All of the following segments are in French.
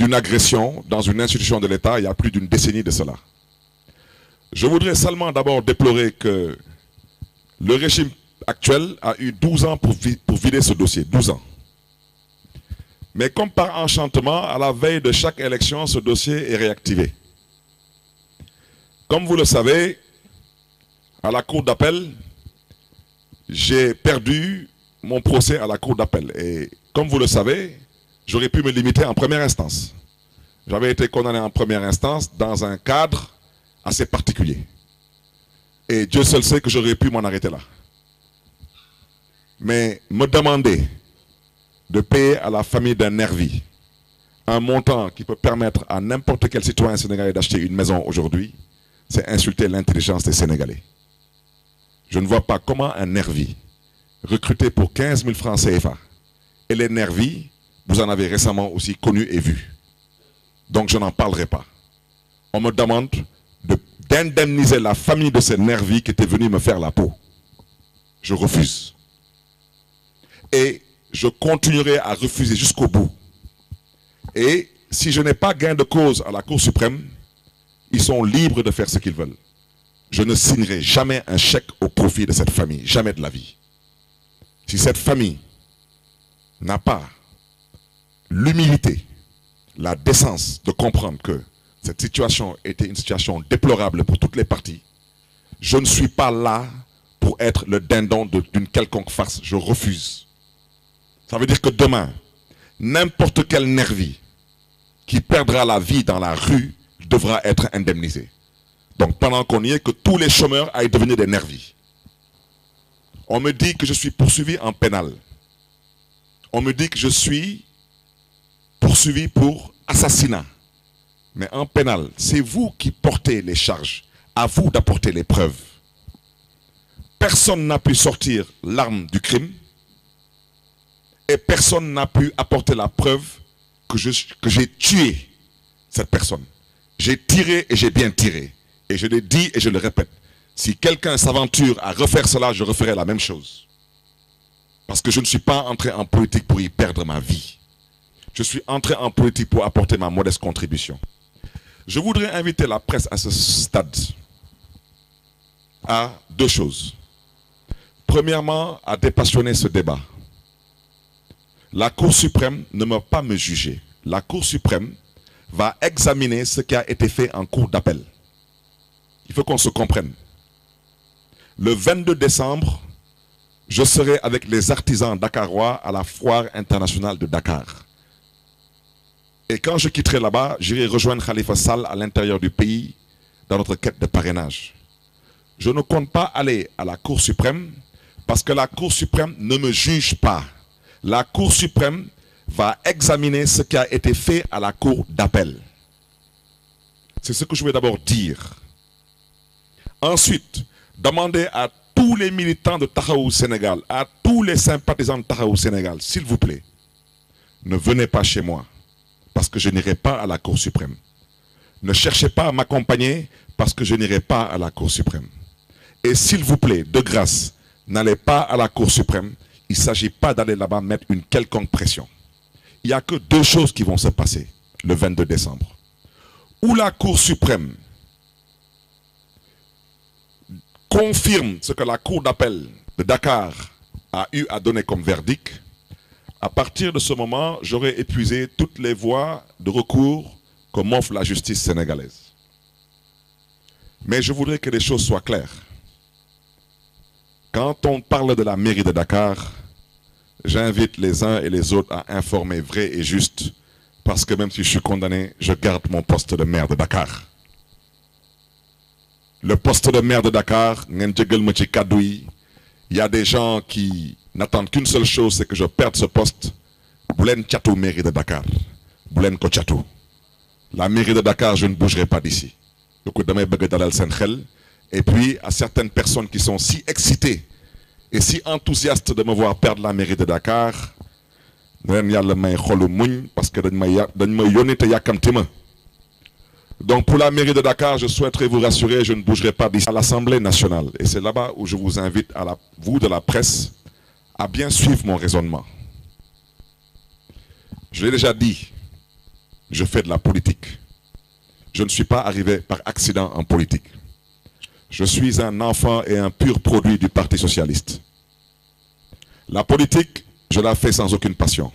d'une agression dans une institution de l'État il y a plus d'une décennie de cela. Je voudrais seulement d'abord déplorer que le régime actuel a eu 12 ans pour vider ce dossier, 12 ans. Mais comme par enchantement, à la veille de chaque élection, ce dossier est réactivé. Comme vous le savez, à la cour d'appel, j'ai perdu mon procès à la cour d'appel. Et comme vous le savez, j'aurais pu me limiter en première instance. J'avais été condamné en première instance dans un cadre assez particulier. Et Dieu seul sait que j'aurais pu m'en arrêter là. Mais me demander de payer à la famille d'un nervi un montant qui peut permettre à n'importe quel citoyen sénégalais d'acheter une maison aujourd'hui, c'est insulter l'intelligence des Sénégalais. Je ne vois pas comment un nervi recruté pour 15 000 francs CFA, et les nervis, vous en avez récemment aussi connu et vu. Donc je n'en parlerai pas. On me demande d'indemniser la famille de ces nervis qui étaient venus me faire la peau. Je refuse. Et je continuerai à refuser jusqu'au bout. Et si je n'ai pas gain de cause à la Cour suprême, ils sont libres de faire ce qu'ils veulent. Je ne signerai jamais un chèque au profit de cette famille, jamais de la vie. Si cette famille n'a pas l'humilité, la décence de comprendre que cette situation était une situation déplorable pour toutes les parties, je ne suis pas là pour être le dindon d'une quelconque farce. Je refuse. Ça veut dire que demain, n'importe quel nervi qui perdra la vie dans la rue devra être indemnisé. Donc pendant qu'on y est, que tous les chômeurs aillent devenir des nervis. On me dit que je suis poursuivi en pénal. On me dit que je suis poursuivi pour assassinat. Mais en pénal, c'est vous qui portez les charges. À vous d'apporter les preuves. Personne n'a pu sortir l'arme du crime. Et personne n'a pu apporter la preuve que j'ai tué cette personne. J'ai tiré et j'ai bien tiré. Et je l'ai dit et je le répète. Si quelqu'un s'aventure à refaire cela, je referai la même chose. Parce que je ne suis pas entré en politique pour y perdre ma vie. Je suis entré en politique pour apporter ma modeste contribution. Je voudrais inviter la presse à ce stade à deux choses. Premièrement, à dépassionner ce débat. La Cour suprême ne va pas me juger. La Cour suprême va examiner ce qui a été fait en cour d'appel. Il faut qu'on se comprenne. Le 22 décembre, je serai avec les artisans dakarois à la foire internationale de Dakar. Et quand je quitterai là-bas, j'irai rejoindre Khalifa Sall à l'intérieur du pays dans notre quête de parrainage. Je ne compte pas aller à la Cour suprême parce que la Cour suprême ne me juge pas. La Cour suprême va examiner ce qui a été fait à la Cour d'appel. C'est ce que je vais d'abord dire. Ensuite, demander à tous les militants de Taxawu Sénégal, à tous les sympathisants de Taxawu Sénégal, s'il vous plaît, ne venez pas chez moi parce que je n'irai pas à la Cour suprême. Ne cherchez pas à m'accompagner parce que je n'irai pas à la Cour suprême. Et s'il vous plaît, de grâce, n'allez pas à la Cour suprême. Il ne s'agit pas d'aller là-bas mettre une quelconque pression. Il n'y a que deux choses qui vont se passer le 22 décembre. Ou la Cour suprême confirme ce que la Cour d'appel de Dakar a eu à donner comme verdict. À partir de ce moment, j'aurai épuisé toutes les voies de recours que m'offre la justice sénégalaise. Mais je voudrais que les choses soient claires. Quand on parle de la mairie de Dakar, j'invite les uns et les autres à informer vrai et juste, parce que même si je suis condamné, je garde mon poste de maire de Dakar. Le poste de maire de Dakar, il y a des gens qui n'attendent qu'une seule chose, c'est que je perde ce poste. Boulen Tchatou, mairie de Dakar. Boulen Kotchatou. La mairie de Dakar, je ne bougerai pas d'ici. Et puis, à certaines personnes qui sont si excitées et si enthousiastes de me voir perdre la mairie de Dakar, parce que donc pour la mairie de Dakar, je souhaiterais vous rassurer, je ne bougerai pas d'ici à l'Assemblée nationale. Et c'est là-bas où je vous invite, vous de la presse, à bien suivre mon raisonnement. Je l'ai déjà dit, Je fais de la politique. Je ne suis pas arrivé par accident en politique. Je suis un enfant et un pur produit du Parti socialiste. La politique, je la fais sans aucune passion.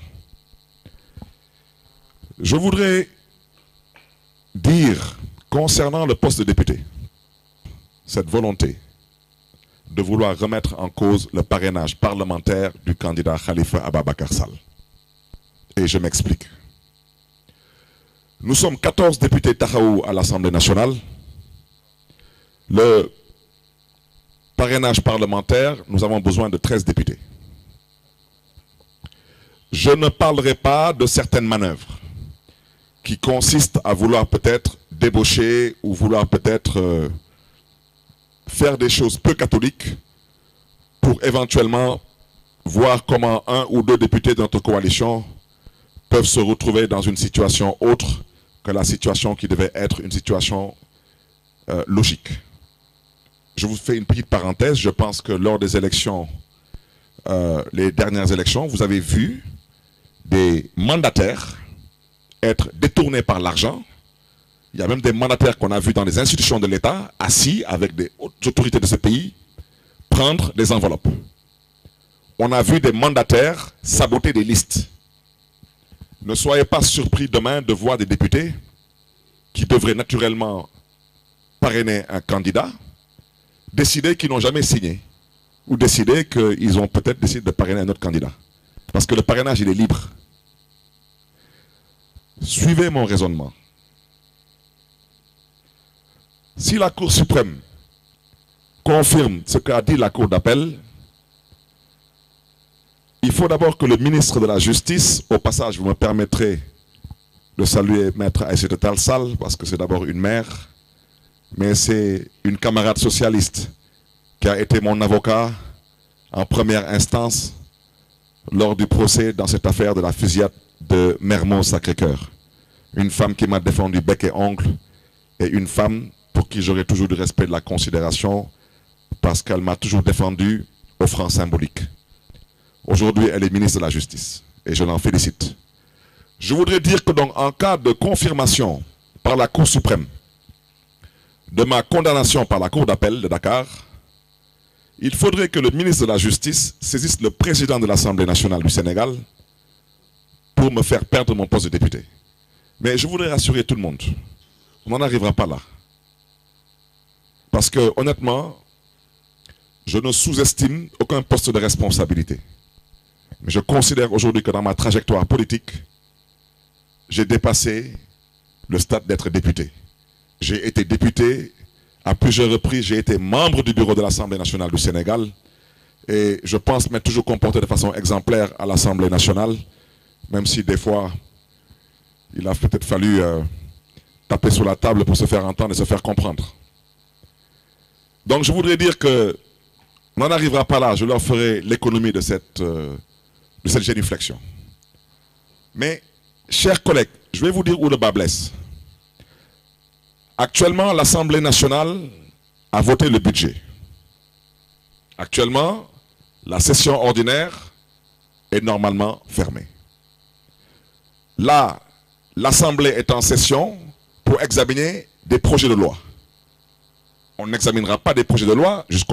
Je voudrais dire, concernant le poste de député, cette volonté de vouloir remettre en cause le parrainage parlementaire du candidat Khalifa Ababacar Sall. Et je m'explique. Nous sommes 14 députés Tahaou à l'Assemblée nationale. Le parrainage parlementaire, nous avons besoin de 13 députés. Je ne parlerai pas de certaines manœuvres qui consistent à vouloir peut-être débaucher ou vouloir peut-être faire des choses peu catholiques pour éventuellement voir comment un ou deux députés de notre coalition peuvent se retrouver dans une situation autre que la situation qui devait être une situation logique. Je vous fais une petite parenthèse. Je pense que lors des élections, les dernières élections, vous avez vu des mandataires être détournés par l'argent. Il y a même des mandataires qu'on a vus dans les institutions de l'État, assis avec des hautes autorités de ce pays, prendre des enveloppes. On a vu des mandataires saboter des listes. Ne soyez pas surpris demain de voir des députés qui devraient naturellement parrainer un candidat, décider qu'ils n'ont jamais signé, ou décider qu'ils ont peut-être décidé de parrainer un autre candidat. Parce que le parrainage, il est libre. Suivez mon raisonnement. Si la Cour suprême confirme ce qu'a dit la Cour d'appel, il faut d'abord que le ministre de la Justice, au passage, vous me permettrez de saluer Maître Aïssata Tall Sall, parce que c'est d'abord une mère, mais c'est une camarade socialiste qui a été mon avocat en première instance lors du procès dans cette affaire de la fusillade de Mermoz-Sacré-Cœur. Une femme qui m'a défendu bec et ongle, et une femme pour qui j'aurai toujours du respect et de la considération, parce qu'elle m'a toujours défendu au franc symbolique. Aujourd'hui, elle est ministre de la Justice, et je l'en félicite. Je voudrais dire que donc, en cas de confirmation par la Cour suprême de ma condamnation par la Cour d'appel de Dakar, il faudrait que le ministre de la Justice saisisse le président de l'Assemblée nationale du Sénégal pour me faire perdre mon poste de député. Mais je voudrais rassurer tout le monde, on n'en arrivera pas là. Parce que, honnêtement, je ne sous-estime aucun poste de responsabilité. Mais je considère aujourd'hui que dans ma trajectoire politique, j'ai dépassé le stade d'être député. J'ai été député à plusieurs reprises, j'ai été membre du bureau de l'Assemblée nationale du Sénégal et je pense m'être toujours comporté de façon exemplaire à l'Assemblée nationale, même si des fois, il a peut-être fallu taper sur la table pour se faire entendre et se faire comprendre. Donc je voudrais dire que on n'en arrivera pas là, je leur ferai l'économie de cette génuflexion. Mais, chers collègues, je vais vous dire où le bas blesse. Actuellement, l'Assemblée nationale a voté le budget. Actuellement, la session ordinaire est normalement fermée. Là, l'Assemblée est en session pour examiner des projets de loi. On n'examinera pas des projets de loi jusqu'au